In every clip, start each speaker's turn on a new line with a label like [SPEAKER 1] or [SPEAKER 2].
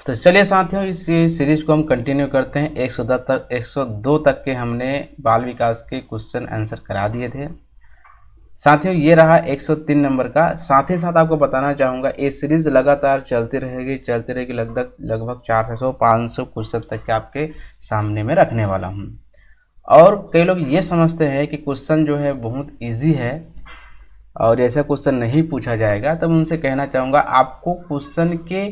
[SPEAKER 1] तो चलिए साथियों, इस सीरीज को हम कंटिन्यू करते हैं। 102 तक के हमने बाल विकास के क्वेश्चन आंसर करा दिए थे साथियों। ये रहा 103 नंबर का। साथ ही साथ आपको बताना चाहूँगा ये सीरीज लगातार चलती रहेगी लगभग 400-500 क्वेश्चन तक के आपके सामने में रखने वाला हूँ। और कई लोग ये समझते हैं कि क्वेश्चन जो है बहुत ईजी है और ऐसा क्वेश्चन नहीं पूछा जाएगा, तब उनसे कहना चाहूँगा आपको क्वेश्चन के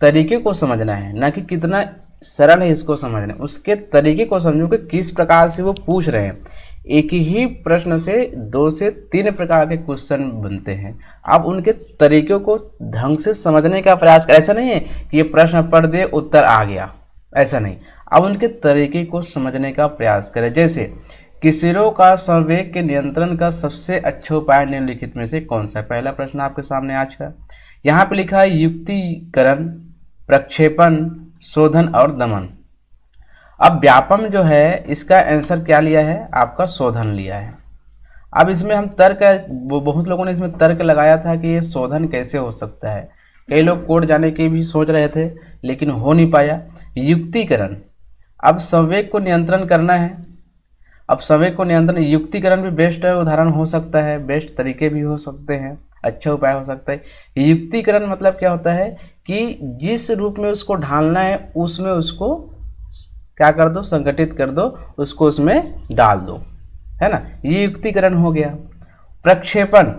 [SPEAKER 1] तरीके को समझना है, ना कि कितना सरल है इसको समझना है। उसके तरीके को समझो कि किस प्रकार से वो पूछ रहे हैं। एक ही प्रश्न से 2 से 3 प्रकार के क्वेश्चन बनते हैं। आप उनके तरीकों को ढंग से समझने का प्रयास करें। ऐसा नहीं है कि ये प्रश्न पढ़ दे उत्तर आ गया, ऐसा नहीं। आप उनके तरीके को समझने का प्रयास करें। जैसे किशोरों का संवेग के नियंत्रण का सबसे अच्छा उपाय निम्नलिखित में से कौन सा? पहला प्रश्न आपके सामने आज का। यहाँ पे लिखा है युक्तिकरण, प्रक्षेपण, शोधन और दमन। अब व्यापम जो है इसका आंसर क्या लिया है? आपका शोधन लिया है। अब इसमें हम तर्क, बहुत लोगों ने इसमें तर्क लगाया था कि ये शोधन कैसे हो सकता है। कई लोग कोर्ट जाने की भी सोच रहे थे लेकिन हो नहीं पाया। युक्तिकरण, अब संवेग को नियंत्रण करना है। अब संवेग को नियंत्रण, युक्तिकरण भी बेस्ट उदाहरण हो सकता है, बेस्ट तरीके भी हो सकते हैं, अच्छा उपाय हो सकता है। युक्तिकरण मतलब क्या होता है कि जिस रूप में उसको ढालना है उसमें उसको क्या कर दो, संगठित कर दो, उसको उसमें डाल दो, है ना। ये युक्तिकरण हो गया। प्रक्षेपण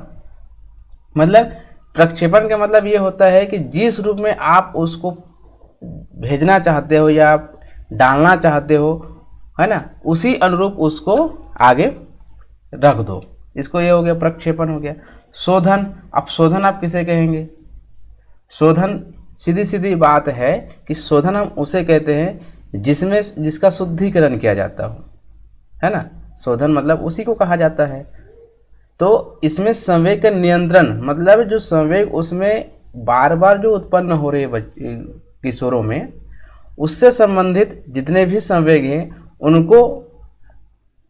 [SPEAKER 1] मतलब, प्रक्षेपण का मतलब ये होता है कि जिस रूप में आप उसको भेजना चाहते हो या आप डालना चाहते हो, है ना, उसी अनुरूप उसको आगे रख दो। इसको ये हो गया, प्रक्षेपण हो गया। शोधन, अब शोधन आप किसे कहेंगे? शोधन सीधी सीधी बात है कि शोधन हम उसे कहते हैं जिसका शुद्धिकरण किया जाता हो, है ना। शोधन मतलब उसी को कहा जाता है। तो इसमें संवेग का नियंत्रण मतलब जो संवेग उसमें बार बार जो उत्पन्न हो रही है किशोरों में, उससे संबंधित जितने भी संवेग हैं उनको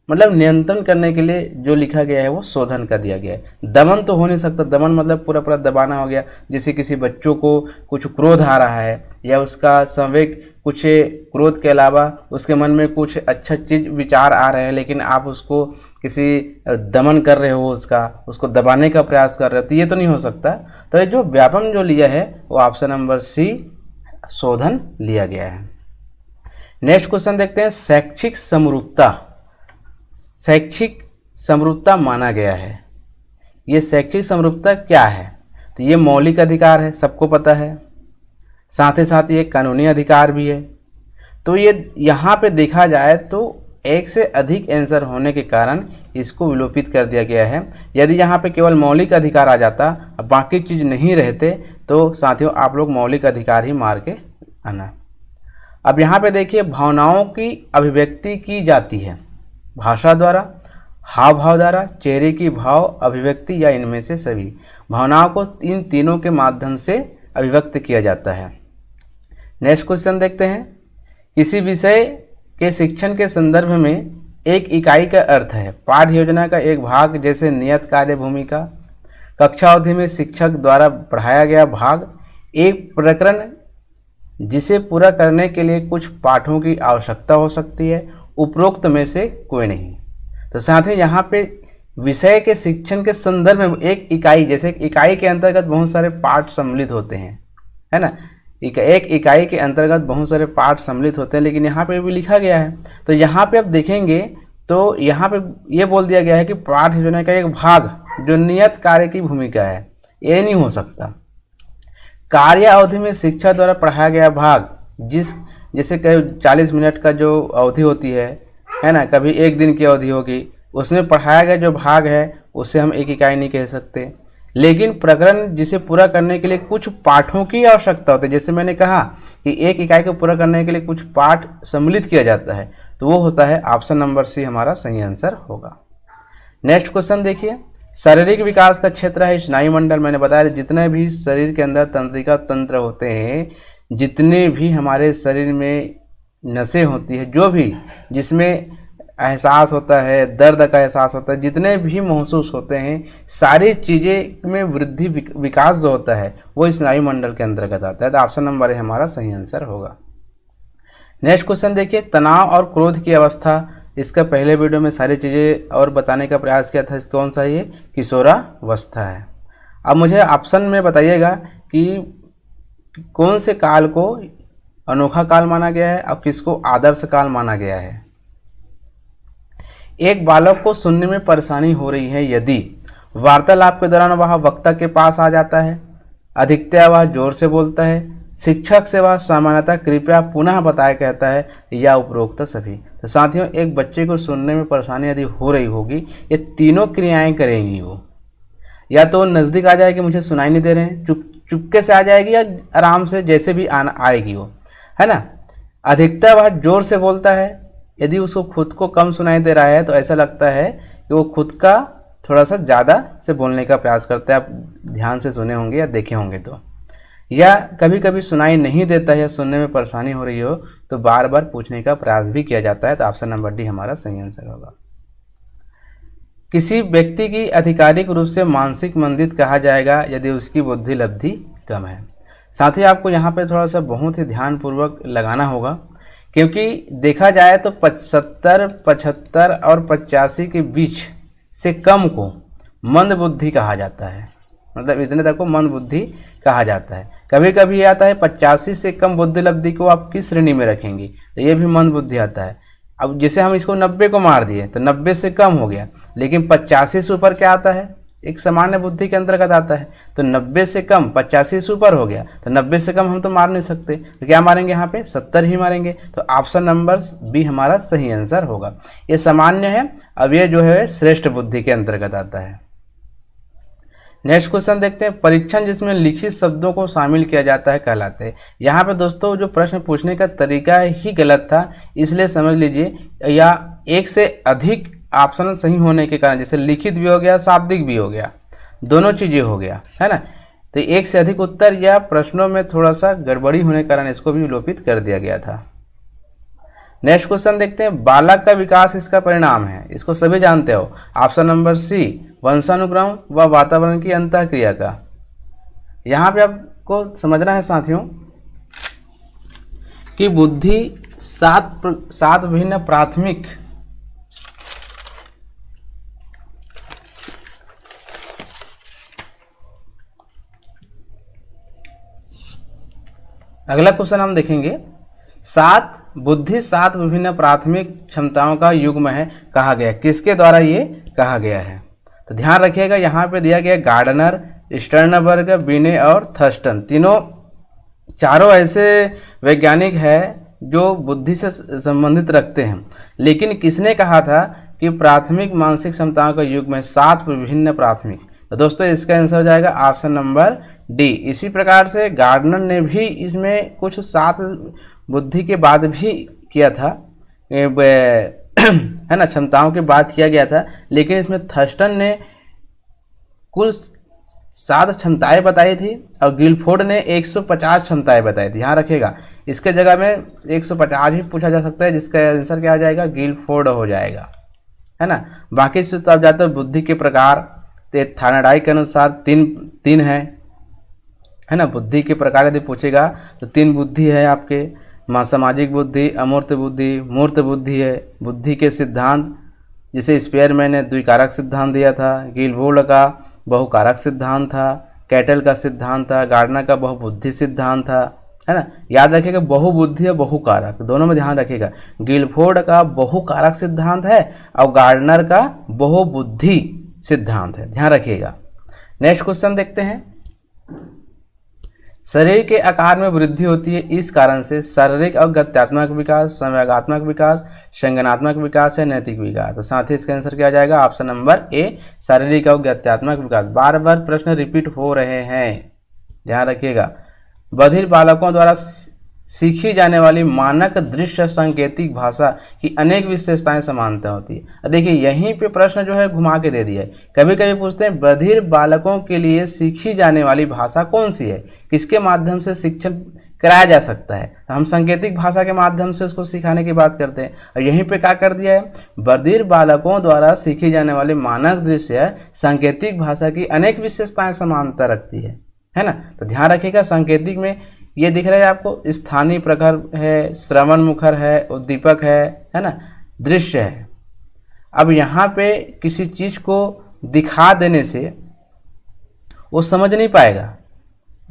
[SPEAKER 1] मतलब नियंत्रण करने के लिए जो लिखा गया है वो शोधन का दिया गया है। दमन तो हो नहीं सकता। दमन मतलब पूरा पूरा दबाना हो गया। जैसे किसी बच्चों को कुछ क्रोध आ रहा है या उसका संवेग कुछ क्रोध के अलावा उसके मन में कुछ अच्छा चीज विचार आ रहे हैं, लेकिन आप उसको किसी दमन कर रहे हो, उसको दबाने का प्रयास कर रहे हो, तो ये तो नहीं हो सकता। तो ये जो व्यापम जो लिया है वो ऑप्शन नंबर सी शोधन लिया गया है। नेक्स्ट क्वेश्चन देखते हैं। शैक्षिक समरूपता, शैक्षिक समरूपता माना गया है। ये शैक्षिक समरूपता क्या है? तो ये मौलिक अधिकार है, सबको पता है। साथ ही साथ ये कानूनी अधिकार भी है। तो ये यहाँ पे देखा जाए तो एक से अधिक आंसर होने के कारण इसको विलोपित कर दिया गया है। यदि यहाँ पे केवल मौलिक अधिकार आ जाता, बाकी चीज़ नहीं रहते, तो साथियों आप लोग मौलिक अधिकार ही मार के आना। अब यहाँ पे देखिए, भावनाओं की अभिव्यक्ति की जाती है भाषा द्वारा, हाव भाव द्वारा, चेहरे की भाव अभिव्यक्ति या इनमें से सभी। भावनाओं को इन तीनों के माध्यम से अभिव्यक्त किया जाता है। नेक्स्ट क्वेश्चन देखते हैं। किसी विषय के शिक्षण के संदर्भ में एक इकाई का अर्थ है पाठ्य योजना का एक भाग, जैसे नियत कार्य भूमिका, कक्षा अवधि में शिक्षक द्वारा पढ़ाया गया भाग, एक प्रकरण जिसे पूरा करने के लिए कुछ पाठों की आवश्यकता हो सकती है, उपरोक्त में से कोई नहीं। तो साथ ही यहाँ पे विषय के शिक्षण के संदर्भ में एक इकाई, जैसे इकाई के अंतर्गत बहुत सारे पाठ सम्मिलित होते हैं, है ना। एक इकाई के अंतर्गत बहुत सारे पाठ सम्मिलित होते हैं, लेकिन यहाँ पे भी लिखा गया है। तो यहाँ पे आप देखेंगे तो यहाँ पे ये बोल दिया गया है कि पाठ योजना का एक भाग जो नियत कार्य की भूमिका है, ये नहीं हो सकता। कार्य अवधि में शिक्षा द्वारा पढ़ाया गया भाग, जैसे कभी 40 मिनट का जो अवधि होती है ना, कभी 1 दिन की अवधि होगी, उसमें पढ़ाया गया जो भाग है उसे हम एक इकाई नहीं कह सकते। लेकिन प्रकरण जिसे पूरा करने के लिए कुछ पाठों की आवश्यकता होती है, जैसे मैंने कहा कि एक इकाई को पूरा करने के लिए कुछ पाठ सम्मिलित किया जाता है, तो वो होता है ऑप्शन नंबर सी हमारा सही आंसर होगा। नेक्स्ट क्वेश्चन देखिए। शारीरिक विकास का क्षेत्र है स्नायु मंडल। मैंने बताया जितने भी शरीर के अंदर तंत्रिका तंत्र होते हैं, जितने भी हमारे शरीर में नसें होती है, जो भी जिसमें एहसास होता है, दर्द का एहसास होता है, जितने भी महसूस होते हैं सारी चीज़ें में वृद्धि विकास जो होता है वो स्नायु मंडल के अंतर्गत आता है। तो ऑप्शन नंबर ए हमारा सही आंसर होगा। नेक्स्ट क्वेश्चन देखिए, तनाव और क्रोध की अवस्था, इसका पहले वीडियो में सारी चीज़ें और बताने का प्रयास किया था। कौन सा ये किशोरावस्था है। अब मुझे ऑप्शन में बताइएगा कि कौन से काल को अनोखा काल माना गया है और किसको आदर्श काल माना गया है। एक बालक को सुनने में परेशानी हो रही है यदि वार्तालाप के दौरान वह वक्ता के पास आ जाता है, अधिकतया वह जोर से बोलता है, शिक्षक से वह सामान्यतः कृपया पुनः बताए कहता है, या उपरोक्त सभी। तो साथियों, एक बच्चे को सुनने में परेशानी यदि हो रही होगी, ये तीनों क्रियाएं करेंगी वो। या तो नज़दीक आ जाएगी, मुझे सुनाई नहीं दे रहे हैं, चुपके से आ जाएगी, या आराम से जैसे भी आएगी वो, है ना। अधिकतर वह जोर से बोलता है, यदि उसको खुद को कम सुनाई दे रहा है तो ऐसा लगता है कि वो खुद का थोड़ा सा ज़्यादा से बोलने का प्रयास करता है। आप ध्यान से सुने होंगे या देखे होंगे तो। या कभी कभी सुनाई नहीं देता है या सुनने में परेशानी हो रही हो तो बार बार पूछने का प्रयास भी किया जाता है। तो ऑप्शन नंबर डी हमारा सही आंसर होगा। किसी व्यक्ति की आधिकारिक रूप से मानसिक मंदित कहा जाएगा यदि उसकी बुद्धि लब्धि कम है। साथ ही आपको यहाँ पे थोड़ा सा बहुत ही ध्यानपूर्वक लगाना होगा, क्योंकि देखा जाए तो 75, 75 और 85 के बीच से कम को मंद बुद्धि कहा जाता है। मतलब इतने तक को मंद बुद्धि कहा जाता है। कभी कभी आता है 85 से कम बुद्धि लब्धि को आप किस श्रेणी में रखेंगे, तो ये भी मंद बुद्धि आता है। अब जैसे हम इसको 90 को मार दिए तो 90 से कम हो गया, लेकिन 85 से ऊपर क्या आता है, एक सामान्य बुद्धि के अंतर्गत आता है। तो 90 से कम 85 से ऊपर हो गया, तो 90 से कम हम तो मार नहीं सकते, तो क्या मारेंगे यहाँ पे 70 ही मारेंगे। तो ऑप्शन नंबर बी हमारा सही आंसर होगा। ये सामान्य है, अब ये जो है श्रेष्ठ बुद्धि के अंतर्गत आता है। नेक्स्ट क्वेश्चन देखते हैं, परीक्षण जिसमें लिखित शब्दों को शामिल किया जाता है कहलाते हैं। यहाँ पे दोस्तों जो प्रश्न पूछने का तरीका ही गलत था, इसलिए समझ लीजिए, या एक से अधिक ऑप्शन सही होने के कारण, जैसे लिखित भी हो गया, शाब्दिक भी हो गया, दोनों चीज़ें हो गया, है ना। तो एक से अधिक उत्तर या प्रश्नों में थोड़ा सा गड़बड़ी होने के कारण इसको भी विलोपित कर दिया गया था। नेक्स्ट क्वेश्चन देखते हैं, बालक का विकास इसका परिणाम है, इसको सभी जानते हो। ऑप्शन नंबर सी वंशानुक्रम व वातावरण की अंतःक्रिया का। यहाँ पे आपको समझना है साथियों कि बुद्धि सात विभिन्न प्राथमिक अगला क्वेश्चन हम देखेंगे, बुद्धि सात विभिन्न प्राथमिक क्षमताओं का युग्म है कहा गया, किसके द्वारा ये कहा गया है। तो ध्यान रखिएगा, यहाँ पे दिया गया गार्डनर, स्टर्नबर्ग, बिने और थर्स्टन, चारों ऐसे वैज्ञानिक हैं जो बुद्धि से संबंधित रखते हैं। लेकिन किसने कहा था कि प्राथमिक मानसिक क्षमताओं का युग्म है 7 विभिन्न प्राथमिक। तो दोस्तों इसका आंसर हो जाएगा ऑप्शन नंबर डी। इसी प्रकार से गार्डनर ने भी इसमें कुछ 7 बुद्धि के बाद भी किया था, है ना, क्षमताओं की बात किया गया था। लेकिन इसमें थर्स्टन ने कुल 7 क्षमताएं बताई थी और गिलफोर्ड ने 150 क्षमताएं बताई थी। यहाँ रखेगा, इसके जगह में 150 ही पूछा जा सकता है, जिसका आंसर क्या आ जाएगा, गिलफोर्ड हो जाएगा, है ना। बाकी से तो आप जाते हो बुद्धि के प्रकार, तो थार्नडाइक के अनुसार तीन है ना। बुद्धि के प्रकार यदि पूछेगा तो 3 बुद्धि है आपके, सामाजिक बुद्धि, अमूर्त बुद्धि, मूर्त बुद्धि है। बुद्धि के सिद्धांत, जिसे स्पेयरमैन ने द्विकारक सिद्धांत दिया था, गिलफोर्ड का बहुकारक सिद्धांत था, कैटल का सिद्धांत था, गार्डनर का बहुबुद्धि सिद्धांत था, है ना। याद रखिएगा, बहुबुद्धि और बहुकारक दोनों में ध्यान रखिएगा। गिलफोर्ड का बहुकारक सिद्धांत है और गार्डनर का बहुबुद्धि सिद्धांत है, ध्यान रखिएगा। नेक्स्ट क्वेश्चन देखते हैं, शरीर के आकार में वृद्धि होती है इस कारण से शारीरिक और गत्यात्मक विकास, संवेगात्मक विकास, संज्ञानात्मक विकास है, नैतिक विकास। तो साथ ही इसका आंसर क्या आ जाएगा, ऑप्शन नंबर ए शारीरिक और गत्यात्मक विकास। बार बार प्रश्न रिपीट हो रहे हैं, ध्यान रखिएगा। बधिर बालकों द्वारा सीखी जाने वाली मानक दृश्य सांकेतिक भाषा की अनेक विशेषताएं समानता होती है। देखिए यहीं पे प्रश्न जो है घुमा के दे दिया है। कभी कभी पूछते हैं बधिर बालकों के लिए सीखी जाने वाली भाषा कौन सी है, किसके माध्यम से शिक्षण कराया जा सकता है। तो हम सांकेतिक भाषा के माध्यम से उसको सिखाने की बात करते हैं। और यहीं पे क्या कर दिया है, बधिर बालकों द्वारा सीखी जाने वाली मानक दृश्य सांकेतिक भाषा की अनेक विशेषताएं समानता रखती है ना। तो ध्यान रखिएगा, सांकेतिक में ये दिख रहा है आपको, स्थानीय प्रखर है, श्रवण मुखर है, उद्दीपक है ना, दृश्य है। अब यहाँ पे किसी चीज को दिखा देने से वो समझ नहीं पाएगा,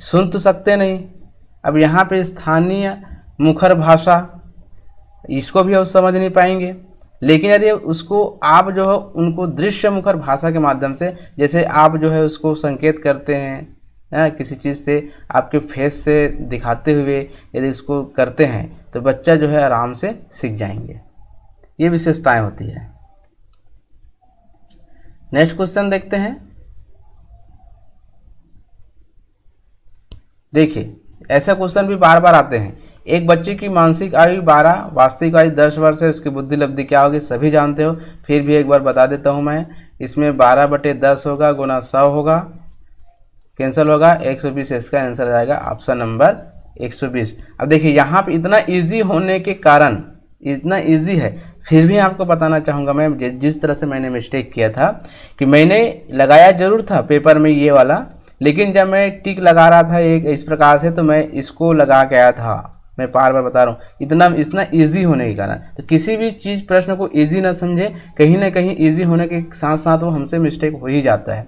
[SPEAKER 1] सुन तो सकते नहीं। अब यहाँ पे स्थानीय मुखर भाषा, इसको भी वो समझ नहीं पाएंगे। लेकिन यदि उसको आप जो है उनको दृश्य मुखर भाषा के माध्यम से, जैसे आप जो है उसको संकेत करते हैं किसी चीज़ से, आपके फेस से दिखाते हुए यदि उसको करते हैं तो बच्चा जो है आराम से सीख जाएंगे। ये विशेषताएं होती है। नेक्स्ट क्वेश्चन देखते हैं। देखिए, ऐसा क्वेश्चन भी बार बार आते हैं। एक बच्चे की मानसिक आयु 12, वास्तविक आयु 10 वर्ष है, उसकी बुद्धि लब्धि क्या होगी, सभी जानते हो, फिर भी एक बार बता देता हूं मैं। इसमें 12/10 होगा, गुना 100 होगा, कैंसिल होगा, 120। इसका आंसर आएगा ऑप्शन नंबर 120। अब देखिए यहाँ पे इतना इजी होने के कारण, इतना इजी है, फिर भी आपको बताना चाहूँगा मैं जिस तरह से मैंने मिस्टेक किया था कि मैंने लगाया जरूर था पेपर में ये वाला, लेकिन जब मैं टिक लगा रहा था एक इस प्रकार से, तो मैं इसको लगा के आया था। मैं बार बार बता रहा हूँ, इतना इजी होने के कारण। तो किसी भी चीज़ प्रश्न को इजी ना समझे, कहीं ना कहीं इजी होने के साथ साथ वो हमसे मिस्टेक हो ही जाता है।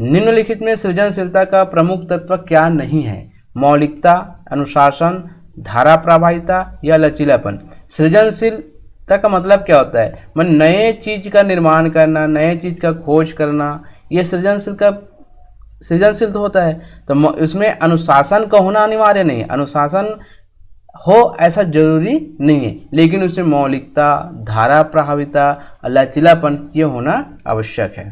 [SPEAKER 1] निम्नलिखित में सृजनशीलता का प्रमुख तत्व क्या नहीं है, मौलिकता, अनुशासन, धारा प्रवाहिता या लचीलापन। सृजनशीलता का मतलब क्या होता है, मैं नए चीज का निर्माण करना, नए चीज का खोज करना, ये सृजनशील तो होता है। तो उसमें अनुशासन का होना अनिवार्य नहीं है, अनुशासन हो ऐसा जरूरी नहीं है, लेकिन उसमें मौलिकता, धारा प्रभाविता, लचीलापन ये होना आवश्यक है।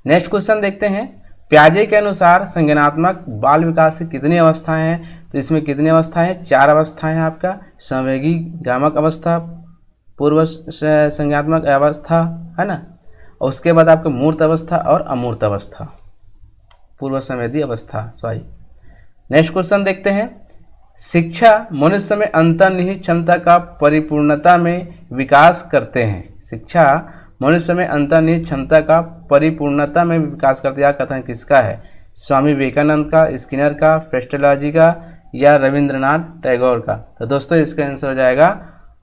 [SPEAKER 1] नेक्स्ट क्वेश्चन देखते हैं। प्याजे के अनुसार संज्ञानात्मक बाल विकास की कितनी अवस्थाएं हैं, तो इसमें कितनी अवस्थाएं हैं, 4 अवस्थाएं हैं आपका। संवेगी गामक अवस्था, पूर्व संज्ञात्मक अवस्था, है ना, और उसके बाद आपका मूर्त अवस्था और अमूर्त अवस्था, पूर्व संवेदी अवस्था, सॉरी। नेक्स्ट क्वेश्चन देखते हैं। शिक्षा मनुष्य में अंतर्निहित क्षमता का परिपूर्णता में विकास करते हैं। शिक्षा मनुष्य में अंतर्निहित क्षमता का परिपूर्णता में विकास करते हैं। कथन किसका है, स्वामी विवेकानंद का, स्किनर का, पेस्टेलॉजी का या रविंद्रनाथ टैगोर का। तो दोस्तों इसका आंसर हो जाएगा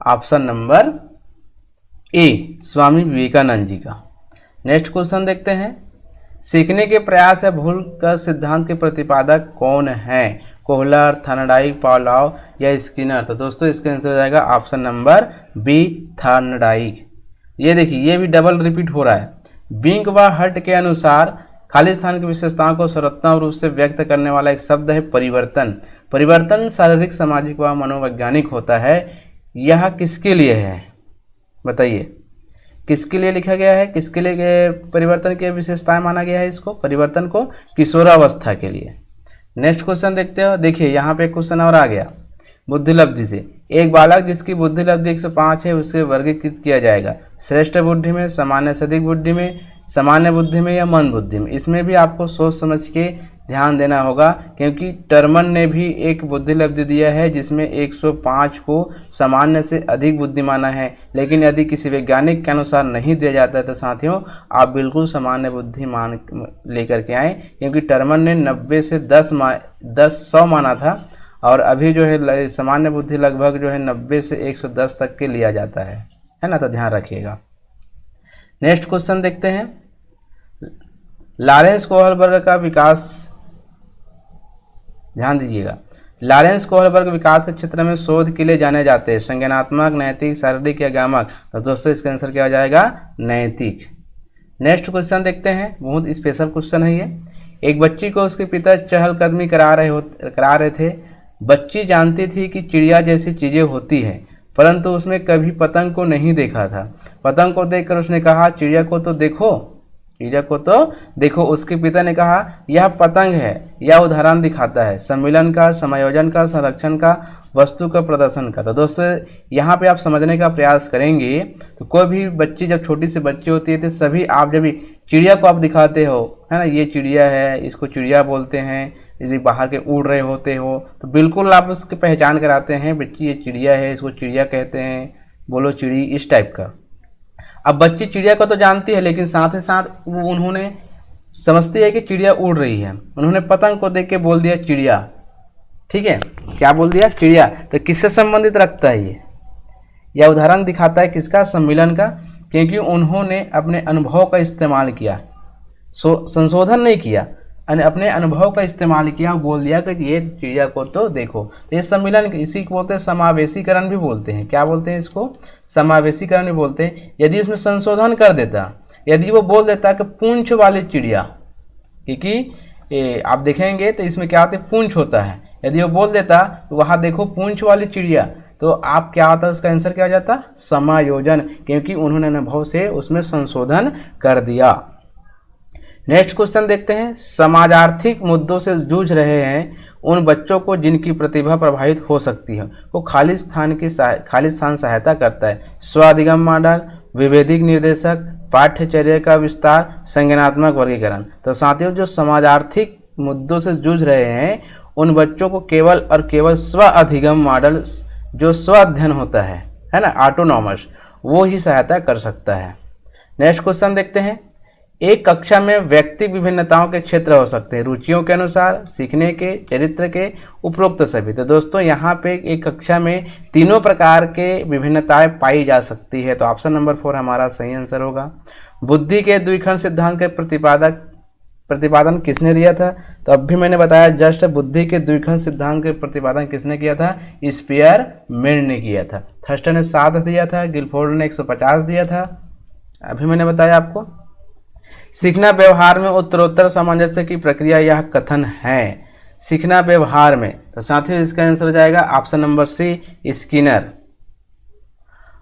[SPEAKER 1] option number A, Swami Vivekananda ji का। नेक्स्ट क्वेश्चन देखते हैं। सीखने के प्रयास या भूल का सिद्धांत के प्रतिपादक कौन है, कोहलर, थॉर्नडाइक, पावलोव या स्किनर। तो दोस्तों इसका आंसर हो जाएगा ऑप्शन नंबर बी, थॉर्नडाइक। ये देखिए, ये भी डबल रिपीट हो रहा है। बिंक व हट के अनुसार खाली स्थान की विशेषताओं को सर्वोत्तम रूप से व्यक्त करने वाला एक शब्द है परिवर्तन। परिवर्तन शारीरिक, सामाजिक व मनोवैज्ञानिक होता है। यह किसके लिए है, बताइए, किसके लिए लिखा गया है, किसके लिए परिवर्तन की विशेषताएं माना गया है इसको, परिवर्तन को किशोरावस्था के लिए। नेक्स्ट क्वेश्चन देखते हो। देखिए यहाँ पे क्वेश्चन और आ गया बुद्धि लब्धि से। एक बालक जिसकी बुद्धि लब्धि 105 है उसे वर्गीकृत किया जाएगा श्रेष्ठ बुद्धि में, सामान्य से अधिक बुद्धि में, सामान्य बुद्धि में या मंद बुद्धि में। इसमें भी आपको सोच समझ के ध्यान देना होगा, क्योंकि टर्मन ने भी एक बुद्धि लब्धि दिया है जिसमें 105 को सामान्य से अधिक बुद्धि माना है। लेकिन यदि किसी वैज्ञानिक के अनुसार नहीं दिया जाता है तो साथियों आप बिल्कुल सामान्य बुद्धि मान लेकर के आए, क्योंकि टर्मन ने 90 से 100 माना था, और अभी जो है सामान्य बुद्धि लगभग जो है 90 से 110 तक के लिया जाता है ना, तो ध्यान रखिएगा। नेक्स्ट क्वेश्चन देखते हैं। लॉरेंस कोहलबर्ग का विकास, ध्यान दीजिएगा, लॉरेंस कोहलबर्ग विकास के क्षेत्र में शोध के लिए जाने जाते हैं, संज्ञानात्मक, नैतिक, शारीरिक या गामक। तो दोस्तों इसका आंसर क्या हो जाएगा, नैतिक। नेक्स्ट क्वेश्चन देखते हैं, बहुत स्पेशल क्वेश्चन है ये। एक बच्ची को उसके पिता चहलकदमी करा रहे थे। बच्ची जानती थी कि चिड़िया जैसी चीजें होती हैं, परंतु उसने कभी पतंग को नहीं देखा था। पतंग को देखकर उसने कहा, चिड़िया को तो देखो, चिड़िया को तो देखो। उसके पिता ने कहा, यह पतंग है। यह उदाहरण दिखाता है सम्मिलन का, समायोजन का, संरक्षण का, वस्तु का प्रदर्शन का। तो दोस्तों यहाँ पे आप समझने का प्रयास करेंगे तो कोई भी बच्ची जब छोटी सी बच्ची होती है तो सभी आप जब चिड़िया को आप दिखाते हो, है ना, ये चिड़िया है, इसको चिड़िया बोलते हैं, यदि बाहर के उड़ रहे होते हो तो बिल्कुल आप उसकी पहचान कराते हैं, बच्ची ये चिड़िया है, इसको चिड़िया कहते हैं, बोलो चिड़ी, इस टाइप का। अब बच्ची चिड़िया को तो जानती है, लेकिन साथ ही साथ वो उन्होंने समझती है कि चिड़िया उड़ रही है, उन्होंने पतंग को देख के बोल दिया चिड़िया। ठीक है, क्या बोल दिया? चिड़िया। तो किससे संबंधित रखता है ये? यह उदाहरण दिखाता है किसका? सम्मिलन का, क्योंकि उन्होंने अपने अनुभव का इस्तेमाल किया, संशोधन नहीं किया, अपने अनुभव का इस्तेमाल किया, बोल दिया कि ये चिड़िया को तो देखो। तो ये सम्मिलन, इसी को बोलते हैं समावेशीकरण भी बोलते हैं। क्या बोलते हैं इसको? समावेशीकरण भी बोलते हैं। यदि उसमें संशोधन कर देता, यदि वो बोल देता कि पूंछ वाली चिड़िया, क्योंकि आप देखेंगे तो इसमें क्या होता है? पूंछ होता है। यदि वो बोल देता तो वहाँ देखो पूंछ वाली चिड़िया, तो आप क्या होता है? उसका आंसर क्या हो जाता? समायोजन, क्योंकि उन्होंने अनुभव से उसमें संशोधन कर दिया। नेक्स्ट क्वेश्चन देखते हैं। समाजार्थिक मुद्दों से जूझ रहे हैं उन बच्चों को जिनकी प्रतिभा प्रभावित हो सकती है, वो खाली स्थान सहायता करता है। स्वाधिगम मॉडल, विभेदिक निर्देशक, पाठ्यचर्या का विस्तार, संज्ञानात्मक वर्गीकरण। तो साथियों, जो समाजार्थिक मुद्दों से जूझ रहे हैं उन बच्चों को केवल और केवल स्व अधिगम मॉडल, जो स्व अध्ययन होता है ना, ऑटोनॉमस, वो ही सहायता कर सकता है। नेक्स्ट क्वेश्चन देखते हैं। एक कक्षा में व्यक्ति विभिन्नताओं के क्षेत्र हो सकते हैं, रुचियों के अनुसार, सीखने के, चरित्र के, उपरोक्त सभी। तो दोस्तों यहाँ पे एक कक्षा में तीनों प्रकार के विभिन्नताएं पाई जा सकती है। तो ऑप्शन नंबर 4 हमारा सही आंसर होगा। बुद्धि के द्विखंड सिद्धांत के प्रतिपादन किसने दिया था? तो अब भी मैंने बताया जस्ट, बुद्धि के द्विखंड सिद्धांत के प्रतिपादन किसने किया था? स्पियरमैन ने किया था। थर्स्टन ने 7 दिया था, गिलफोर्ड ने 150 दिया था, अभी मैंने बताया आपको। सीखना व्यवहार में उत्तरोत्तर सामंजस्य की प्रक्रिया यह कथन है। सीखना व्यवहार में, तो साथियों इसका आंसर हो जाएगा option number C, Skinner.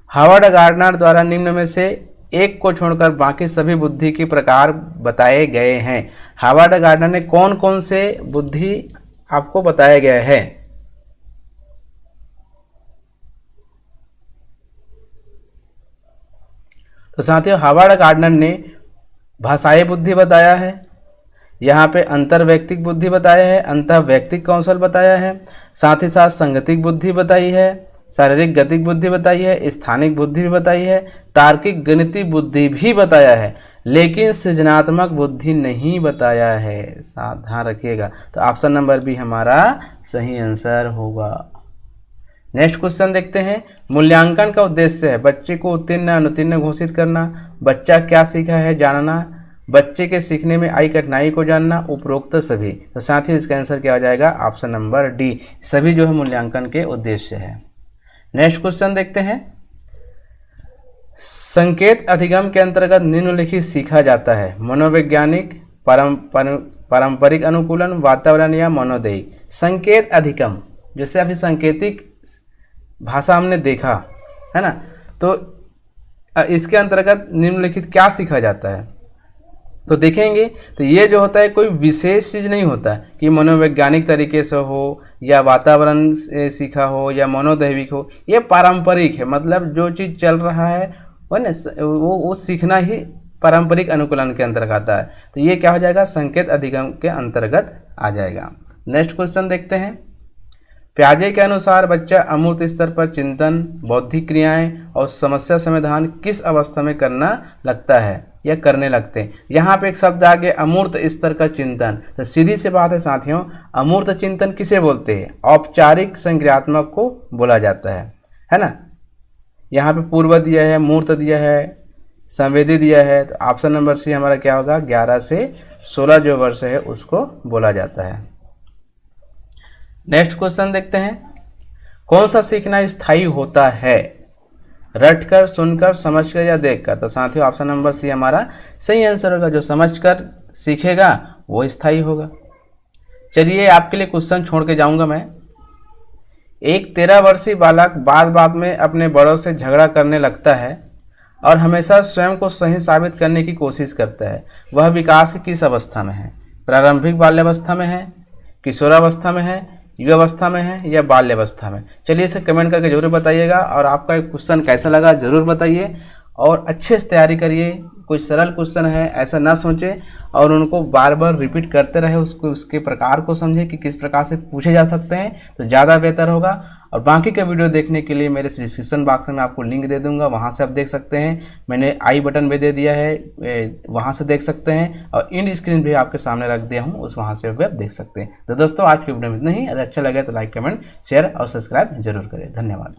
[SPEAKER 1] Harvard Gardner द्वारा निम्न में से एक को छोड़कर बाकी सभी बुद्धि के प्रकार बताए गए हैं। हार्वर्ड गार्डनर ने कौन कौन से बुद्धि आपको बताया गया है? तो साथियों हार्वर्ड गार्डनर ने भाषाई बुद्धि बताया है, यहाँ पे अंतर्वैयक्तिक बुद्धि बताया है, अंतर्वैयक्तिक कौशल बताया है, साथ ही साथ संगतिक बुद्धि बताई है, शारीरिक गतिक बुद्धि बताई है, स्थानिक बुद्धि भी बताई है, तार्किक गणितीय बुद्धि भी बताया है, लेकिन सृजनात्मक बुद्धि नहीं बताया है। सावधान रखिएगा। तो ऑप्शन नंबर बी हमारा सही आंसर होगा। नेक्स्ट क्वेश्चन देखते हैं। मूल्यांकन का उद्देश्य है बच्चे को उत्तीर्ण अनुत्तीर्ण घोषित करना, बच्चा क्या सीखा है जानना, बच्चे के सीखने में आई कठिनाई को जानना, उपरोक्त सभी। तो साथ ही इसका आंसर क्या हो जाएगा? ऑप्शन नंबर डी, सभी जो है मूल्यांकन के उद्देश्य है। नेक्स्ट क्वेश्चन देखते हैं। संकेत अधिगम के अंतर्गत निम्नलिखित सीखा जाता है? मनोवैज्ञानिक, पारंपरिक अनुकूलन, वातावरण या मनोदैहिक। संकेत अधिगम, जैसे अभी सांकेतिक भाषा हमने देखा है ना, तो इसके अंतर्गत निम्नलिखित क्या सीखा जाता है? तो देखेंगे तो ये जो होता है कोई विशेष चीज़ नहीं होता कि मनोवैज्ञानिक तरीके से हो या वातावरण से सीखा हो या मनोदैविक हो, ये पारंपरिक है। मतलब जो चीज़ चल रहा है वो सीखना ही पारंपरिक अनुकूलन के अंतर्गत आता है। तो ये क्या हो जाएगा? संकेत अधिगम के अंतर्गत आ जाएगा। नेक्स्ट क्वेश्चन देखते हैं। प्याजे के अनुसार बच्चा अमूर्त स्तर पर चिंतन, बौद्धिक क्रियाएं और समस्या समाधान किस अवस्था में करना लगता है या करने लगते हैं? यहाँ पे एक शब्द आ गया अमूर्त स्तर का चिंतन। तो सीधी सी बात है साथियों, अमूर्त चिंतन किसे बोलते हैं? औपचारिक संक्रियात्मक को बोला जाता है ना। यहाँ पे पूर्व दिया है, मूर्त दिया है, संवेदी दिया है। तो ऑप्शन नंबर सी हमारा क्या होगा? 11 से 16 जो वर्ष है उसको बोला जाता है। नेक्स्ट क्वेश्चन देखते हैं। कौन सा सीखना स्थायी होता है? रटकर, सुनकर, समझकर या देखकर? तो साथियों ऑप्शन नंबर सी हमारा सही आंसर होगा। जो समझकर सीखेगा वो स्थायी होगा। चलिए आपके लिए क्वेश्चन छोड़ के जाऊंगा मैं। एक 13 वर्षीय बालक बात बात में अपने बड़ों से झगड़ा करने लगता है और हमेशा स्वयं को सही साबित करने की कोशिश करता है। वह विकास की किस अवस्था में है? प्रारंभिक बाल्यावस्था में है, किशोरावस्था में है, युवावस्था में है या बाल्यावस्था में? चलिए इसे कमेंट करके जरूर बताइएगा और आपका क्वेश्चन कैसा लगा जरूर बताइए और अच्छे से तैयारी करिए। कोई सरल क्वेश्चन है ऐसा ना सोचें और उनको बार बार रिपीट करते रहे, उसको उसके प्रकार को समझें कि किस प्रकार से पूछे जा सकते हैं, तो ज़्यादा बेहतर होगा। और बाकी का वीडियो देखने के लिए मेरे डिस्क्रिप्शन बॉक्स में आपको लिंक दे दूंगा, वहां से आप देख सकते हैं। मैंने आई बटन भी दे दिया है, वहां से देख सकते हैं, और इंड स्क्रीन भी आपके सामने रख दिया हूं, उस वहां से भी आप देख सकते हैं। तो दोस्तों आज की वीडियो में इतना ही। अगर अच्छा लगे तो लाइक, कमेंट, शेयर और सब्सक्राइब जरूर करें। धन्यवाद।